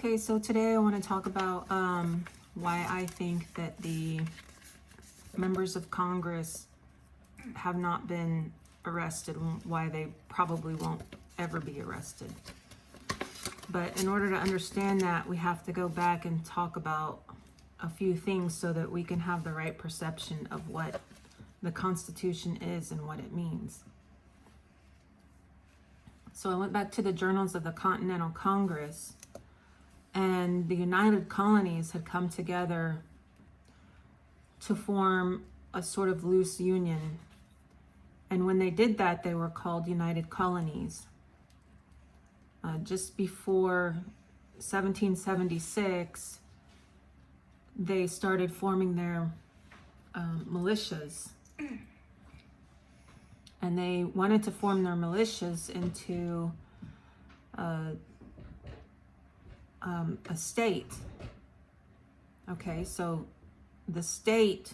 Okay, so today I want to talk about why I think that the members of Congress have not been arrested, and why they probably won't ever be arrested. But in order to understand that, we have to go back and talk about a few things so that we can have the right perception of what the Constitution is and what it means. So I went back to the journals of the Continental Congress, and the United Colonies had come together to form a sort of loose union. And when they did that, they were called United Colonies. Just before 1776, they started forming their militias. And they wanted to form their militias into a state. Okay, so the state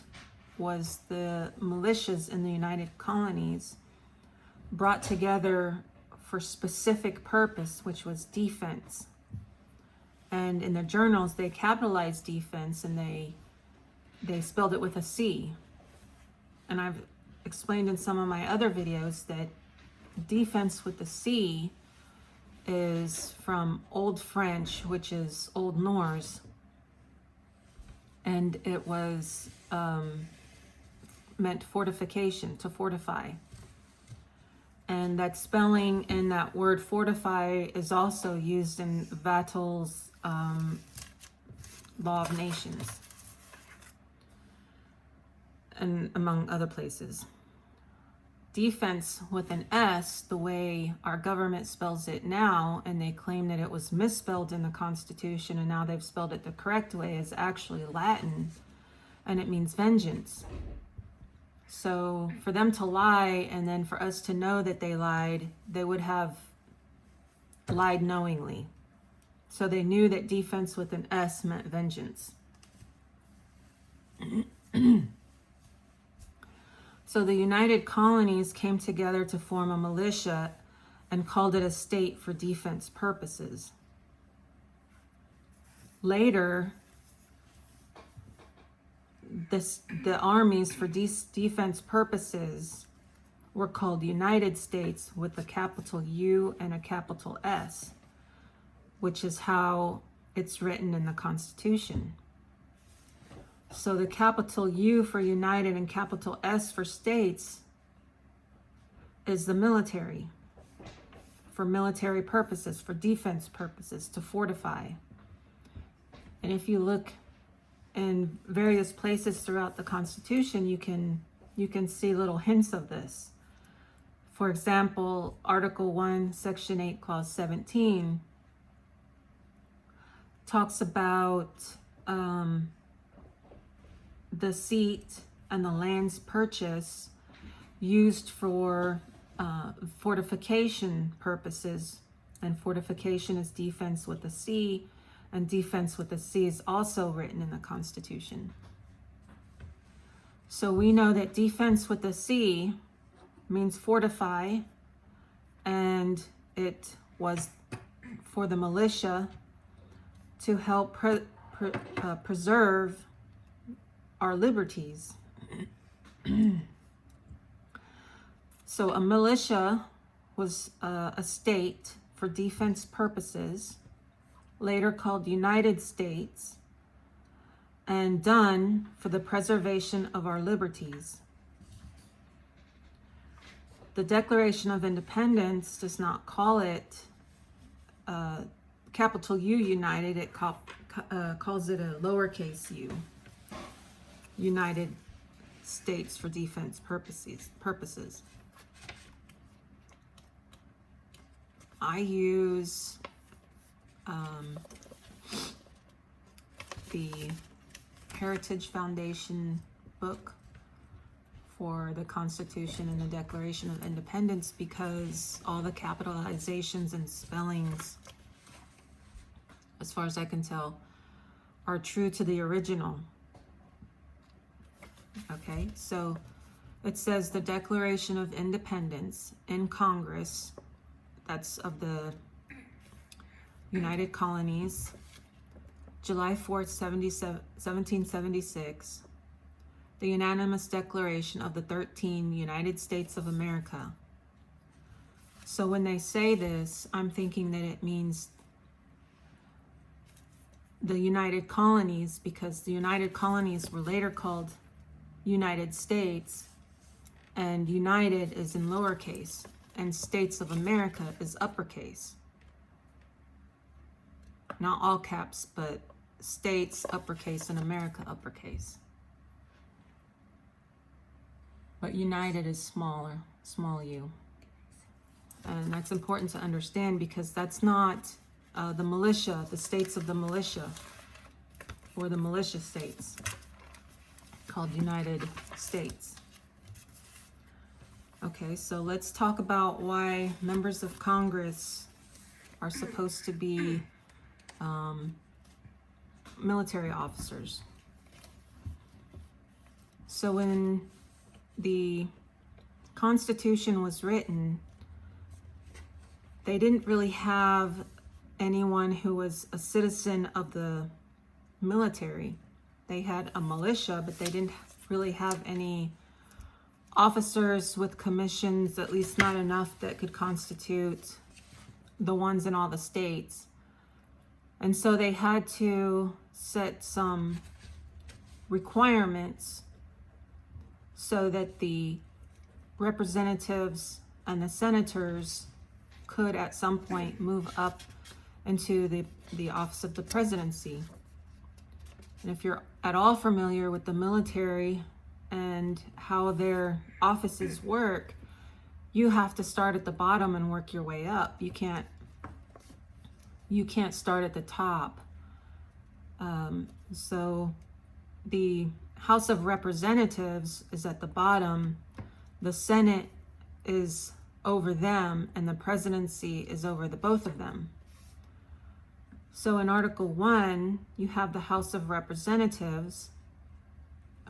was the militias in the United Colonies brought together for specific purpose, which was defense. And in their journals, they capitalized defense, and they spelled it with a C. And I've explained in some of my other videos that defense with the C is from Old French, which is Old Norse, and it was meant fortification, to fortify. And that spelling in that word fortify is also used in Vattel's Law of Nations, and among other places. Defense with an S, the way our government spells it now, and they claim that it was misspelled in the Constitution and now they've spelled it the correct way, is actually Latin, and it means vengeance. So for them to lie and then for us to know that they lied, they would have lied knowingly. So they knew that defense with an S meant vengeance. So the United Colonies came together to form a militia and called it a state for defense purposes. Later, the armies for defense purposes were called United States with a capital U and a capital S, which is how it's written in the Constitution. So the capital U for United and capital S for states is the military, for military purposes, for defense purposes, to fortify. And if you look in various places throughout the Constitution, you can see little hints of this. For example, Article 1, Section 8, Clause 17 talks about the seat and the land's purchase used for fortification purposes, and fortification is defense with a C, and defense with a C is also written in the Constitution. So we know that defense with a C means fortify, and it was for the militia to help preserve our liberties. So a militia was a state for defense purposes, later called United States, and done for the preservation of our liberties. The Declaration of Independence does not call it capital U United, it calls it a lowercase u, United States for defense purposes. I use the Heritage Foundation book for the Constitution and the Declaration of Independence because all the capitalizations and spellings, as far as I can tell, are true to the original. Okay, so it says the Declaration of Independence in Congress, that's of the United Colonies, July 4th, 1776, the unanimous declaration of the 13 United States of America. So when they say this, I'm thinking that it means the United Colonies, because the United Colonies were later called United States, and United is in lowercase, and States of America is uppercase. Not all caps, but States uppercase and America uppercase. But United is smaller, small u. And that's important to understand, because that's not the militia, the states of the militia, or the militia states, called United States. Okay, so let's talk about why members of Congress are supposed to be military officers. So when the Constitution was written, they didn't really have anyone who was a citizen of the military. They had a militia, but they didn't really have any officers with commissions, at least not enough that could constitute the ones in all the states. And so they had to set some requirements so that the representatives and the senators could at some point move up into the office of the presidency. And if you're at all familiar with the military and how their offices work, you have to start at the bottom and work your way up. You can't start at the top. So the House of Representatives is at the bottom, the Senate is over them, and the presidency is over the both of them. So in Article 1, you have the House of Representatives,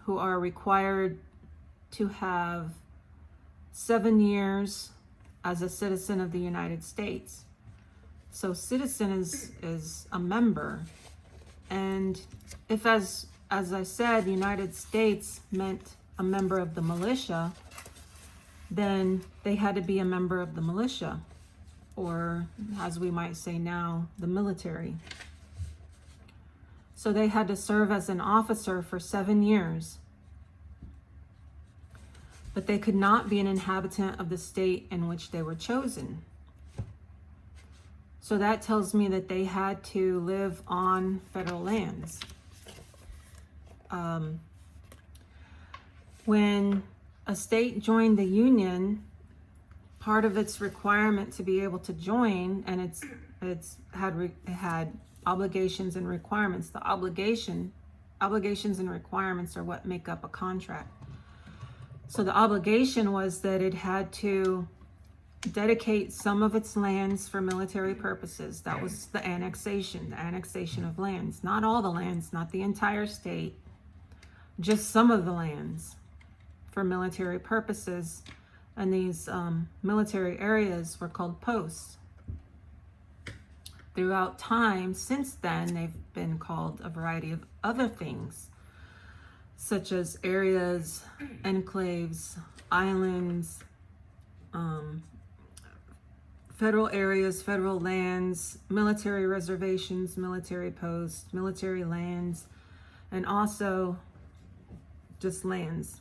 who are required to have 7 years as a citizen of the United States. So citizen is a member. And if, as I said, United States meant a member of the militia, then they had to be a member of the militia, or as we might say now, the military. So they had to serve as an officer for 7 years. But they could not be an inhabitant of the state in which they were chosen. So that tells me that they had to live on federal lands. When a state joined the Union, part of its requirement to be able to join, and it had obligations and requirements. The obligations and requirements are what make up a contract. So the obligation was that it had to dedicate some of its lands for military purposes. That was the annexation of lands. Not all the lands, not the entire state, just some of the lands for military purposes. And these military areas were called posts. Throughout time, since then, they've been called a variety of other things, such as areas, enclaves, islands, federal areas, federal lands, military reservations, military posts, military lands, and also just lands.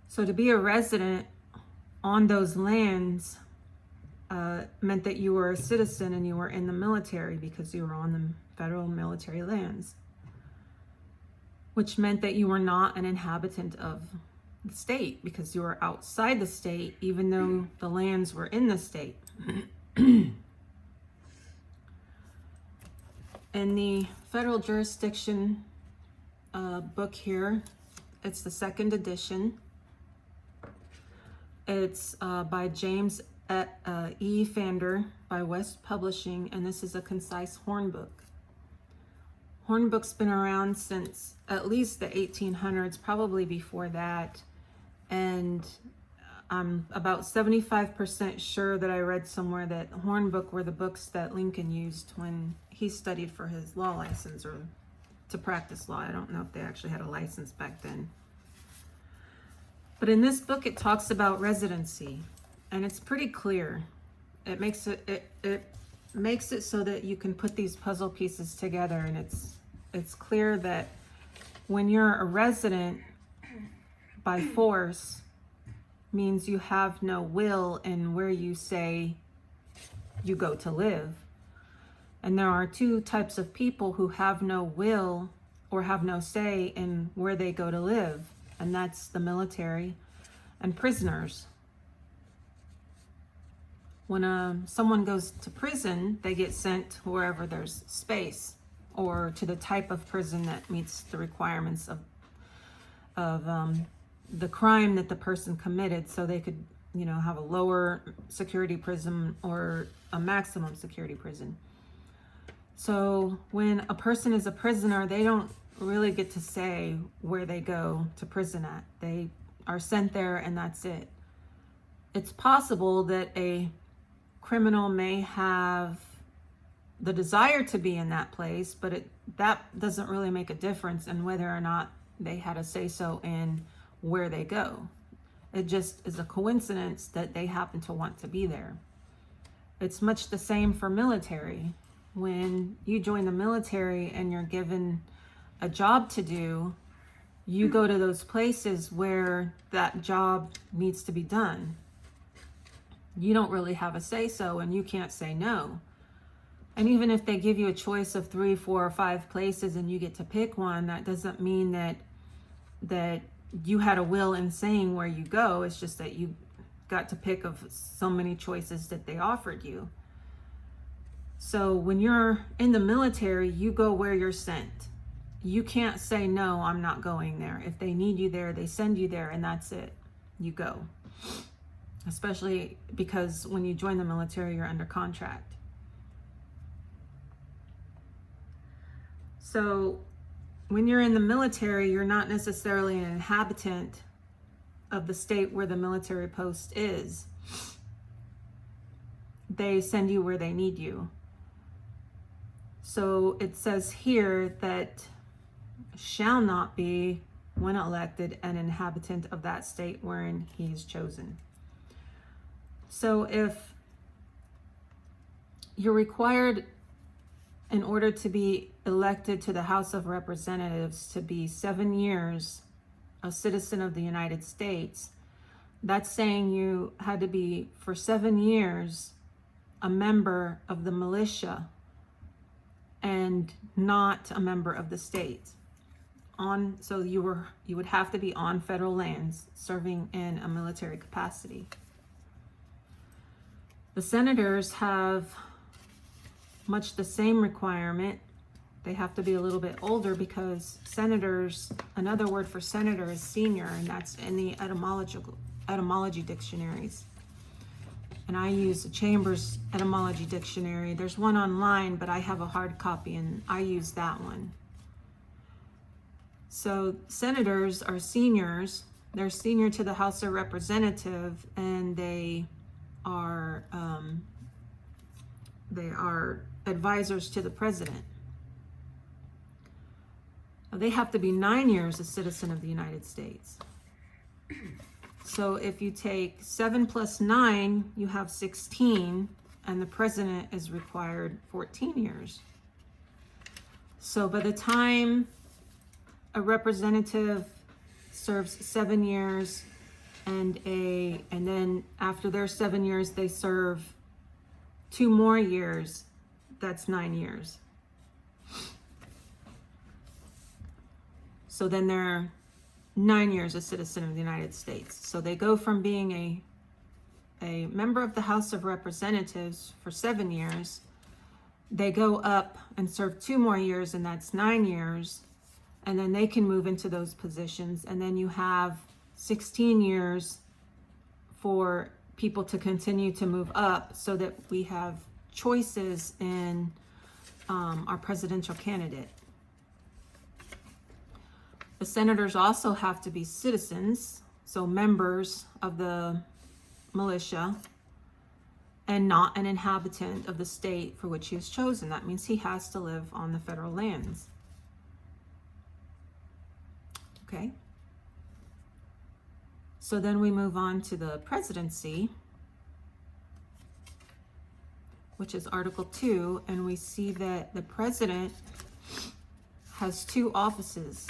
So to be a resident on those lands meant that you were a citizen and you were in the military, because you were on the federal military lands, which meant that you were not an inhabitant of the state, because you were outside the state, even though the lands were in the state. In the federal jurisdiction book here, it's the 2nd edition. It's by James E. Fander by West Publishing, and this is a concise hornbook. Hornbook's been around since at least the 1800s, probably before that, and I'm about 75% sure that I read somewhere that Hornbook were the books that Lincoln used when he studied for his law license or to practice law. I don't know if they actually had a license back then. But in this book, it talks about residency, and it's pretty clear. It makes it so that you can put these puzzle pieces together, and it's clear that when you're a resident by force means you have no will in where you say you go to live. And there are two types of people who have no will or have no say in where they go to live, and that's the military and prisoners. When someone goes to prison, they get sent wherever there's space, or to the type of prison that meets the requirements of the crime that the person committed, so they could, have a lower security prison or a maximum security prison. So when a person is a prisoner, they don't really get to say where they go to prison at. They are sent there and that's it. It's possible that a criminal may have the desire to be in that place, but that doesn't really make a difference in whether or not they had a say-so in where they go. It just is a coincidence that they happen to want to be there. It's much the same for military. When you join the military and you're given a job to do, you go to those places where that job needs to be done. You don't really have a say-so, and you can't say no. And even if they give you a choice of 3, 4, or 5 places and you get to pick one, that doesn't mean that you had a will in saying where you go. It's just that you got to pick of so many choices that they offered you. So when you're in the military, you go where you're sent. You can't say, no, I'm not going there. If they need you there, they send you there, and that's it. You go. Especially because when you join the military, you're under contract. So when you're in the military, you're not necessarily an inhabitant of the state where the military post is. They send you where they need you. So it says here that shall not be, when elected, an inhabitant of that state wherein he is chosen. So if you're required, in order to be elected to the House of Representatives, to be 7 years a citizen of the United States, that's saying you had to be for 7 years a member of the militia and not a member of the state. So you would have to be on federal lands serving in a military capacity. The senators have much the same requirement. They have to be a little bit older because senators, another word for senator is senior, and that's in the etymology dictionaries. And I use the Chambers Etymology Dictionary. There's one online, but I have a hard copy and I use that one. So senators are seniors. They're senior to the House of Representatives, and they are advisors to the president. They have to be 9 years a citizen of the United States. So if you take 7 plus 9, you have 16, and the president is required 14 years. So by the time a representative serves 7 years, and then after their 7 years, they serve 2 more years, that's 9 years. So then they're 9 years a citizen of the United States. So they go from being a member of the House of Representatives for 7 years. They go up and serve 2 more years, and that's 9 years. And then they can move into those positions. And then you have 16 years for people to continue to move up so that we have choices in our presidential candidate. The senators also have to be citizens, so members of the militia and not an inhabitant of the state for which he was chosen. That means he has to live on the federal lands. Okay. So then we move on to the presidency, which is Article 2, and we see that the president has two offices.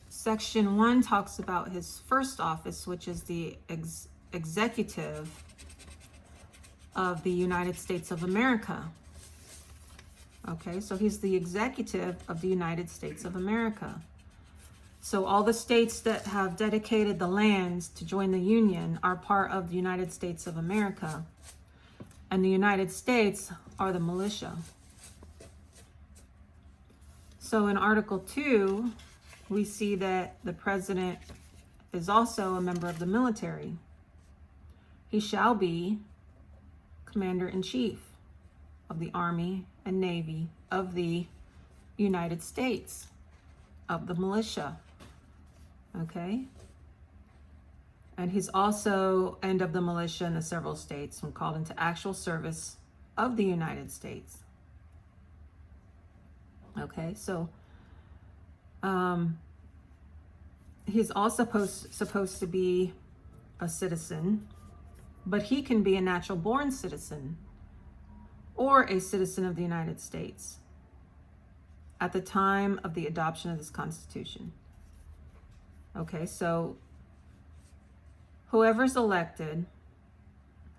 Section 1 talks about his first office, which is the executive of the United States of America. Okay, so he's the executive of the United States of America. So all the states that have dedicated the lands to join the Union are part of the United States of America. And the United States are the militia. So in Article 2, we see that the president is also a member of the military. He shall be Commander-in-Chief of the Army and Navy of the United States, of the militia. Okay? And he's also, and of the militia in the several states when called into actual service of the United States. Okay, so he's also supposed to be a citizen, but he can be a natural born citizen or a citizen of the United States at the time of the adoption of this Constitution. Okay, so whoever's elected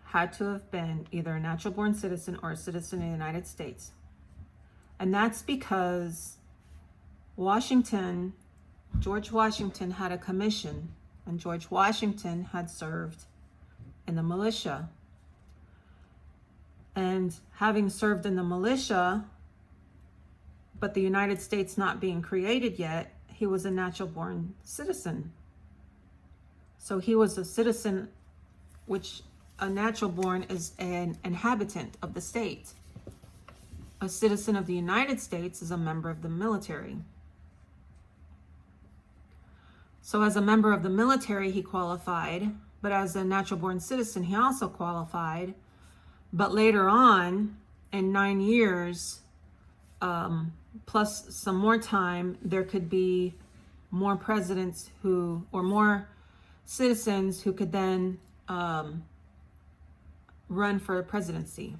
had to have been either a natural born citizen or a citizen of the United States. And that's because George Washington had a commission, and George Washington had served in the militia. And having served in the militia, but the United States not being created yet, he was a natural born citizen. So he was a citizen, which a natural born is an inhabitant of the state. A citizen of the United States is a member of the military. So as a member of the military, he qualified, but as a natural born citizen, he also qualified. But later on, in 9 years, plus some more time, there could be more presidents or more citizens who could then run for the presidency.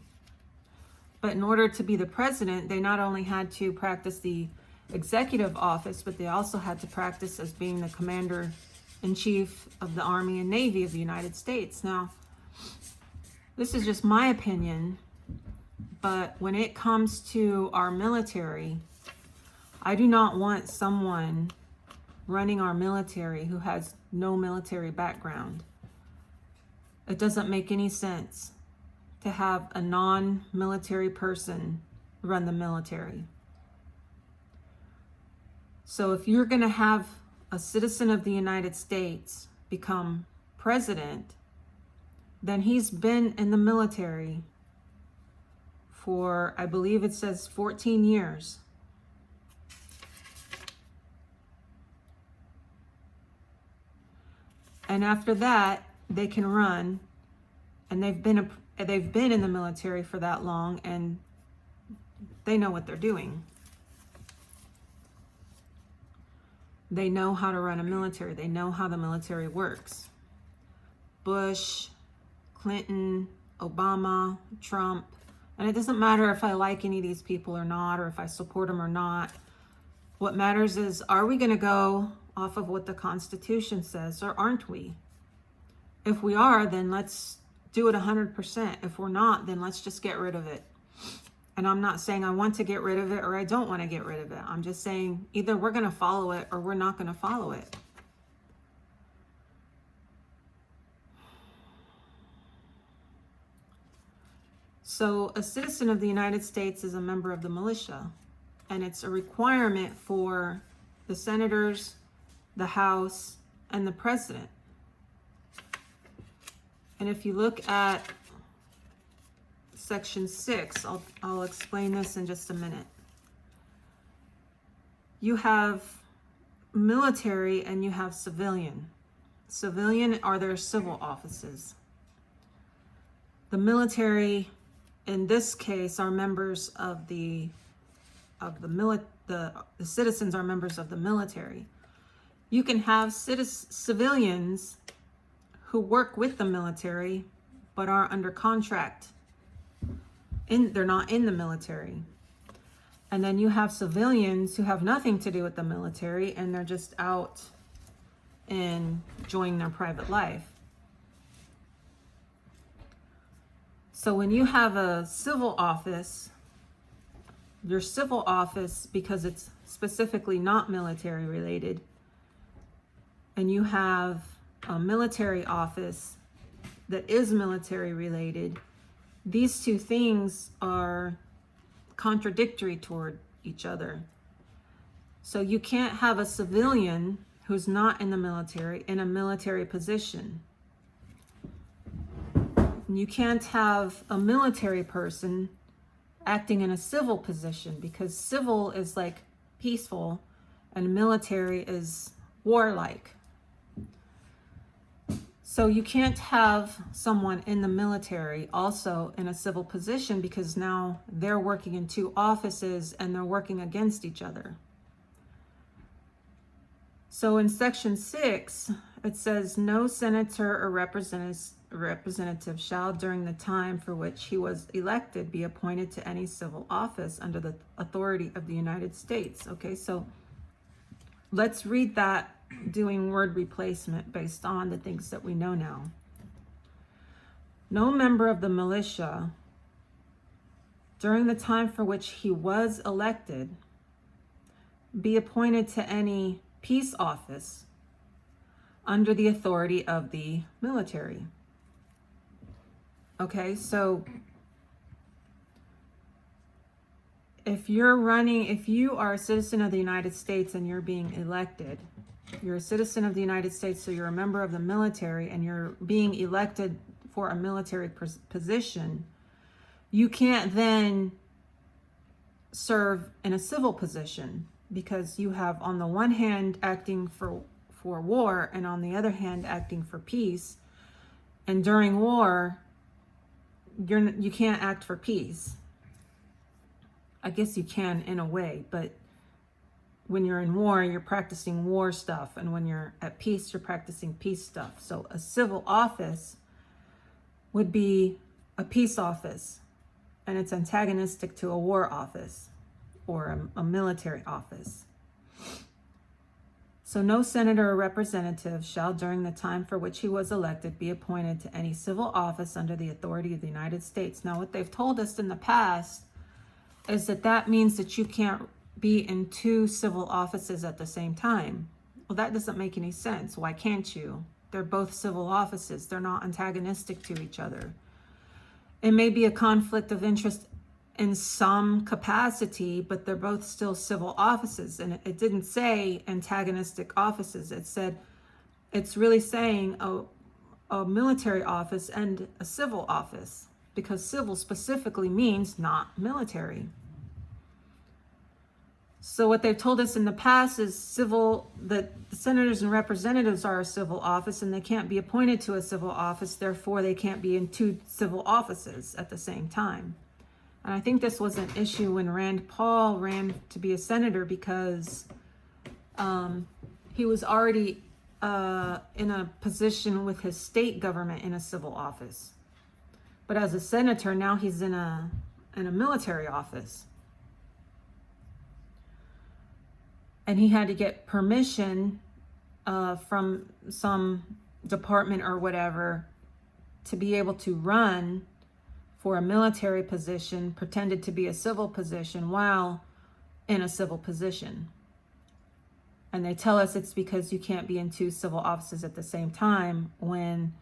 But in order to be the president, they not only had to practice the executive office, but they also had to practice as being the commander-in-chief of the Army and Navy of the United States. Now, this is just my opinion, but when it comes to our military, I do not want someone running our military who has no military background. It doesn't make any sense to have a non-military person run the military. So if you're going to have a citizen of the United States become president, then he's been in the military for, I believe it says 14 years. And after that, they can run, and they've been in the military for that long, and they know what they're doing. They know how to run a military. They know how the military works. Bush, Clinton, Obama, Trump, and it doesn't matter if I like any of these people or not, or if I support them or not. What matters is, are we going to go off of what the Constitution says, or aren't we? If we are, then let's do it 100%. If we're not, then let's just get rid of it. And I'm not saying I want to get rid of it or I don't want to get rid of it. I'm just saying either we're going to follow it or we're not going to follow it. So a citizen of the United States is a member of the militia, and it's a requirement for the senators, the House, and the president. And if you look at Section 6, I'll explain this in just a minute. You have military and you have civilian. civilian are their civil offices. The military, in this case, are members of the citizens are members of the military. You can have civilians who work with the military but are under contract. They're not in the military. And then you have civilians who have nothing to do with the military and they're just out and enjoying their private life. So when you have a civil office, your civil office, because it's specifically not military related, and you have a military office that is military related, these two things are contradictory toward each other. So you can't have a civilian who's not in the military in a military position. You can't have a military person acting in a civil position, because civil is like peaceful and military is warlike. So you can't have someone in the military also in a civil position, because now they're working in two offices and they're working against each other. So in section 6, it says, no senator or representative shall, during the time for which he was elected, be appointed to any civil office under the authority of the United States. Okay, so let's read that, doing word replacement based on the things that we know now. No member of the militia, during the time for which he was elected, be appointed to any peace office under the authority of the military. Okay, so if you are a citizen of the United States and you're being elected, you're a citizen of the United States, so you're a member of the military and you're being elected for a military position, you can't then serve in a civil position, because you have on the one hand acting for war and on the other hand acting for peace. And during war, you can't act for peace. I guess you can in a way, but when you're in war, you're practicing war stuff, and when you're at peace, you're practicing peace stuff. So a civil office would be a peace office, and it's antagonistic to a war office or a military office. So no senator or representative shall, during the time for which he was elected, be appointed to any civil office under the authority of the United States. Now, what they've told us in the past is that means that you can't be in two civil offices at the same time. Well, that doesn't make any sense. Why can't you? They're both civil offices. They're not antagonistic to each other. It may be a conflict of interest in some capacity, but they're both still civil offices. And it didn't say antagonistic offices. It said, it's really saying a military office and a civil office, because civil specifically means not military. So what they've told us in the past is that the senators and representatives are a civil office and they can't be appointed to a civil office, therefore they can't be in two civil offices at the same time. And I think this was an issue when Rand Paul ran to be a senator, because he was already in a position with his state government in a civil office. But as a senator, now he's in a military office. And he had to get permission from some department or whatever to be able to run for a military position, pretended to be a civil position while in a civil position. And they tell us it's because you can't be in two civil offices at the same time, when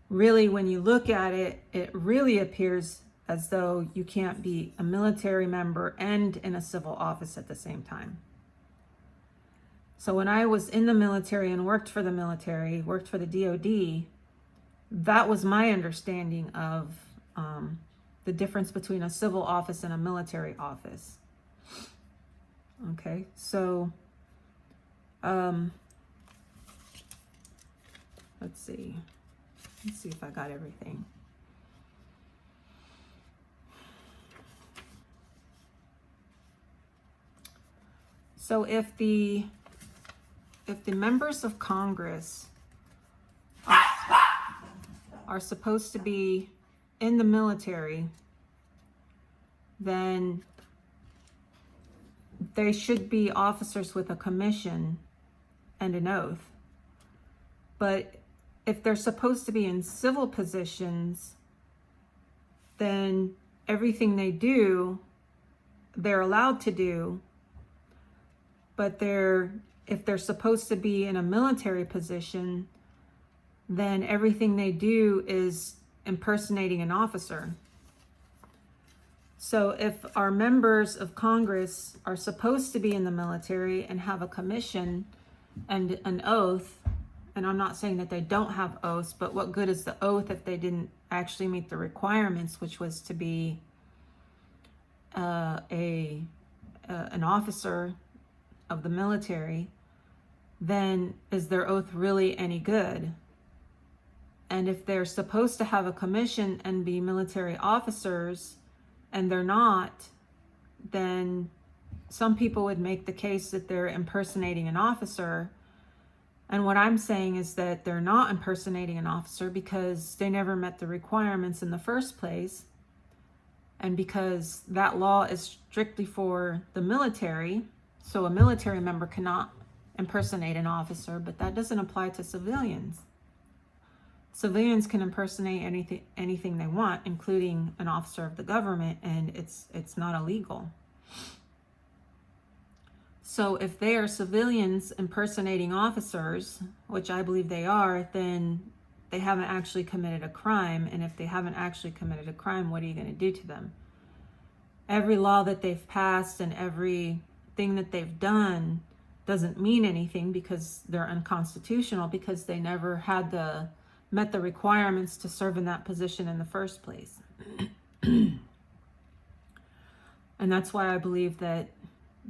really, when you look at it, it really appears as though you can't be a military member and in a civil office at the same time. So when I was in the military and worked for the military, worked for the DOD, that was my understanding of the difference between a civil office and a military office. Okay, so let let's see if I got everything. So if the members of Congress are supposed to be in the military, then they should be officers with a commission and an oath. But if they're supposed to be in civil positions, then everything they do, they're allowed to do. But if they're supposed to be in a military position, then everything they do is impersonating an officer. So if our members of Congress are supposed to be in the military and have a commission and an oath, and I'm not saying that they don't have oaths, but what good is the oath if they didn't actually meet the requirements, which was to be an officer of the military? Then is their oath really any good? And if they're supposed to have a commission and be military officers and they're not, then some people would make the case that they're impersonating an officer. And what I'm saying is that they're not impersonating an officer because they never met the requirements in the first place. And because that law is strictly for the military, so a military member cannot impersonate an officer, but that doesn't apply to civilians. Civilians can impersonate anything they want, including an officer of the government, and it's not illegal. So if they are civilians impersonating officers, which I believe they are, then they haven't actually committed a crime. And if they haven't actually committed a crime, what are you going to do to them? Every law that they've passed and everything that they've done doesn't mean anything because they're unconstitutional, because they never met the requirements to serve in that position in the first place. And that's why I believe that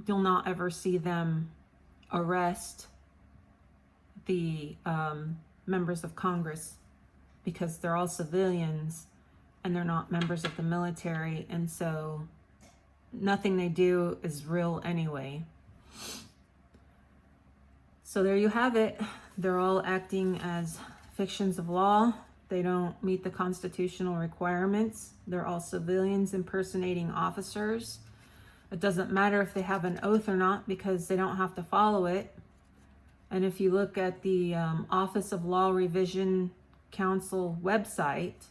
you'll not ever see them arrest the members of Congress, because they're all civilians and they're not members of the military, and so nothing they do is real anyway. So there you have it. They're all acting as fictions of law. They don't meet the constitutional requirements. They're all civilians impersonating officers. It doesn't matter if they have an oath or not because they don't have to follow it. And if you look at the Office of Law Revision Council website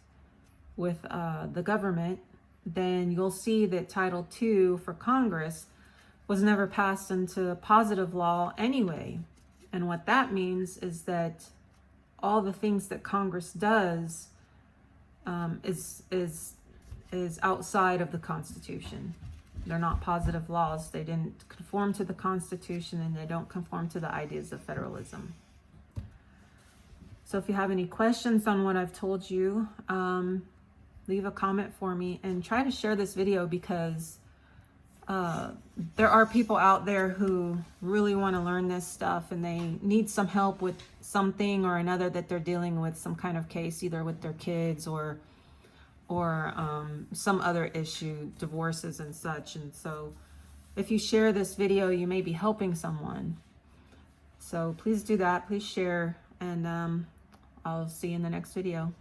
with the government, then you'll see that Title II for Congress was never passed into positive law anyway. And what that means is that all the things that Congress does is outside of the Constitution. They're not positive laws. They didn't conform to the Constitution, and they don't conform to the ideas of federalism. So if you have any questions on what I've told you, leave a comment for me and try to share this video, because there are people out there who really want to learn this stuff and they need some help with something or another that they're dealing with, some kind of case, either with their kids or some other issue, divorces and such. And so if you share this video, you may be helping someone. So please do that. Please share, and I'll see you in the next video.